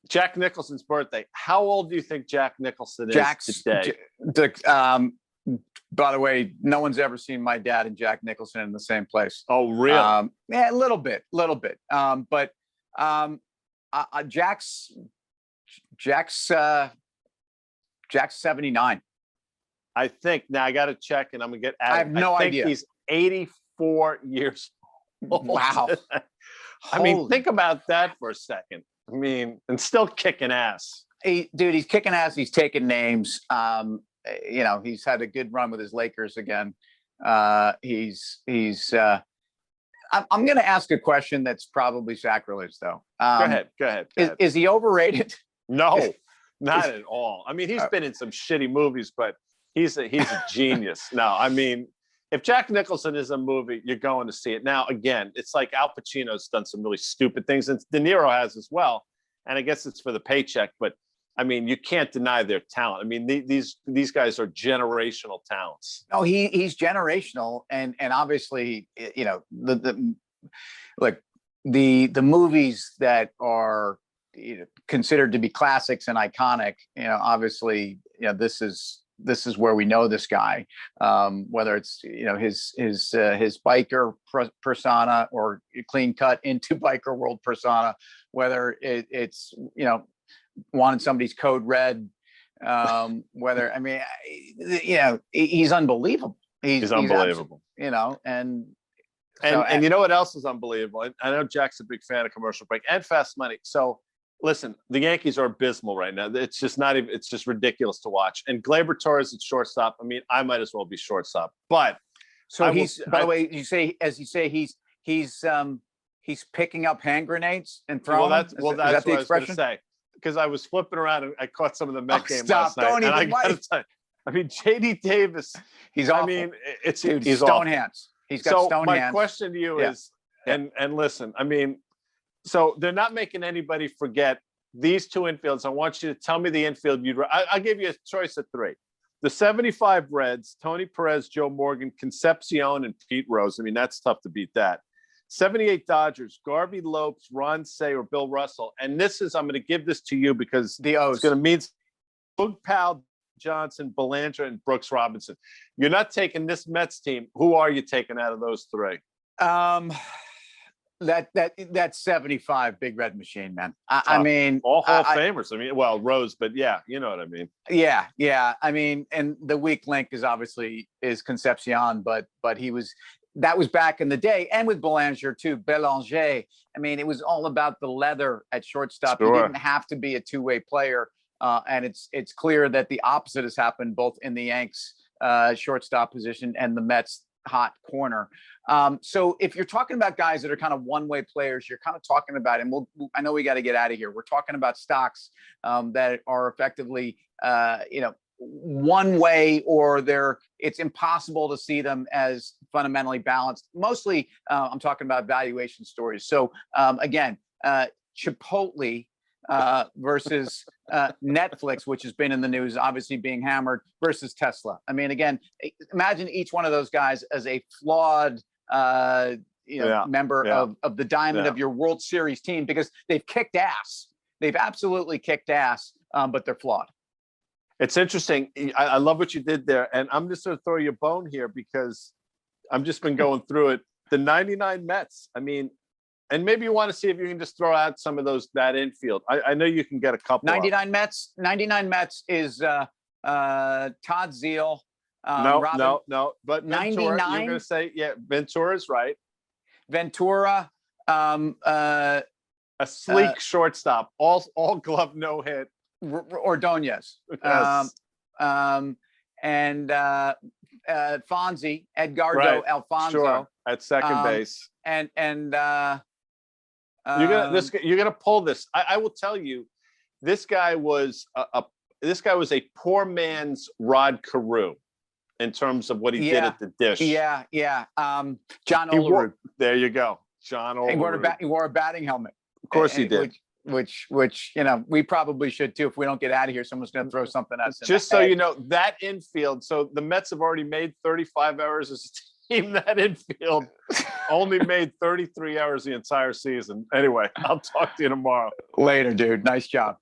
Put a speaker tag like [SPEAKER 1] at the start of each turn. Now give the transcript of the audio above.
[SPEAKER 1] Jack Nicholson's birthday. How old do you think Jack Nicholson is
[SPEAKER 2] Jack's
[SPEAKER 1] today?
[SPEAKER 2] By the way, no one's ever seen my dad and Jack Nicholson in the same place.
[SPEAKER 1] Oh, really?
[SPEAKER 2] Yeah, a little bit. But Jack's 79.
[SPEAKER 1] I think now I got to check, and I'm gonna get.
[SPEAKER 2] I have no idea.
[SPEAKER 1] He's 84 years old.
[SPEAKER 2] Wow.
[SPEAKER 1] I mean, think about that for a second. I mean, and still kicking ass.
[SPEAKER 2] Dude, he's kicking ass. He's taking names. He's had a good run with his Lakers again. I'm going to ask a question that's probably sacrilege, though.
[SPEAKER 1] Go ahead.
[SPEAKER 2] Is he overrated?
[SPEAKER 1] No, not at all. I mean, he's been in some shitty movies, but he's a genius. No, I mean, if Jack Nicholson is a movie, you're going to see it. Now, again, it's like Al Pacino's done some really stupid things, and De Niro has as well. And I guess it's for the paycheck, but I mean, you can't deny their talent. I mean, these guys are generational talents.
[SPEAKER 2] No, he's generational, and obviously, the movies that are considered to be classics and iconic. Obviously, this is where we know this guy, whether it's his biker persona or clean cut into biker world persona, whether it's wanted somebody's code red, whether he's unbelievable. He's
[SPEAKER 1] unbelievable.
[SPEAKER 2] And
[SPEAKER 1] you know what else is unbelievable? I know Jack's a big fan of Commercial Break and Fast Money. So listen, the Yankees are abysmal right now. It's just not even. It's just ridiculous to watch. And Gleyber Torres at shortstop. I mean, I might as well be shortstop. But
[SPEAKER 2] so by the way, you say he's picking up hand grenades and throwing.
[SPEAKER 1] That's what I was going to say. Because I was flipping around and I caught some of the Met game last night.
[SPEAKER 2] Don't even
[SPEAKER 1] tell you, I mean, JD Davis.
[SPEAKER 2] He's awful.
[SPEAKER 1] I mean, he's
[SPEAKER 2] stone
[SPEAKER 1] awful.
[SPEAKER 2] Hands. He's got stone hands.
[SPEAKER 1] My question to you is, and listen, I mean, so they're not making anybody forget these two infields. I want you to tell me the infield I'll give you a choice of three. The 75 Reds, Tony Perez, Joe Morgan, Concepcion, and Pete Rose. I mean, that's tough to beat that. 78 Dodgers, Garvey Lopes, Ron Say, or Bill Russell. And I'm going to give this to you because it's going to mean Boog Powell, Johnson, Belanger, and Brooks Robinson. You're not taking this Mets team. Who are you taking out of those three?
[SPEAKER 2] That 75 Big Red Machine, man. I mean,
[SPEAKER 1] all Hall of Famers. I mean, well, Rose, but yeah, you know what I mean.
[SPEAKER 2] Yeah. I mean, and the weak link is Concepcion, but that was back in the day, and with Belanger too. Belanger. I mean, it was all about the leather at shortstop. Sure. He didn't have to be a two-way player, and it's clear that the opposite has happened both in the Yanks shortstop position and the Mets hot corner. So if you're talking about guys that are kind of one-way players, you're kind of talking about, and I know we got to get out of here. We're talking about stocks that are effectively, one way, or it's impossible to see them as fundamentally balanced. Mostly, I'm talking about valuation stories. So again, Chipotle versus Netflix, which has been in the news, obviously being hammered, versus Tesla. I mean, again, imagine each one of those guys as a flawed member of the diamond of your World Series team, because they've kicked ass. They've absolutely kicked ass, but they're flawed.
[SPEAKER 1] It's interesting. I love what you did there. And I'm just going to throw you a bone here because I've just been going through it. The 99 Mets, I mean, and maybe you want to see if you can just throw out some of that infield. I know you can get a couple.
[SPEAKER 2] 99 Mets is Todd Zeal.
[SPEAKER 1] No. But
[SPEAKER 2] 99.
[SPEAKER 1] Ventura, you're going to say, Ventura's right.
[SPEAKER 2] Ventura.
[SPEAKER 1] A sleek shortstop, all glove, no hit.
[SPEAKER 2] Ordonez.
[SPEAKER 1] Yes.
[SPEAKER 2] And Fonzie, Edgardo Alfonso
[SPEAKER 1] at second base.
[SPEAKER 2] And
[SPEAKER 1] you're gonna pull this. I will tell you, this guy was a poor man's Rod Carew in terms of what he did at the dish.
[SPEAKER 2] John Olerud.
[SPEAKER 1] There you go, John Olerud.
[SPEAKER 2] He wore a batting helmet.
[SPEAKER 1] Of course he did.
[SPEAKER 2] Which we probably should too. If we don't get out of here, someone's going to throw something at us.
[SPEAKER 1] Just so you know, that infield. So the Mets have already made 35 errors as a team. That infield only made 33 errors the entire season. Anyway, I'll talk to you tomorrow.
[SPEAKER 2] Later, dude. Nice job.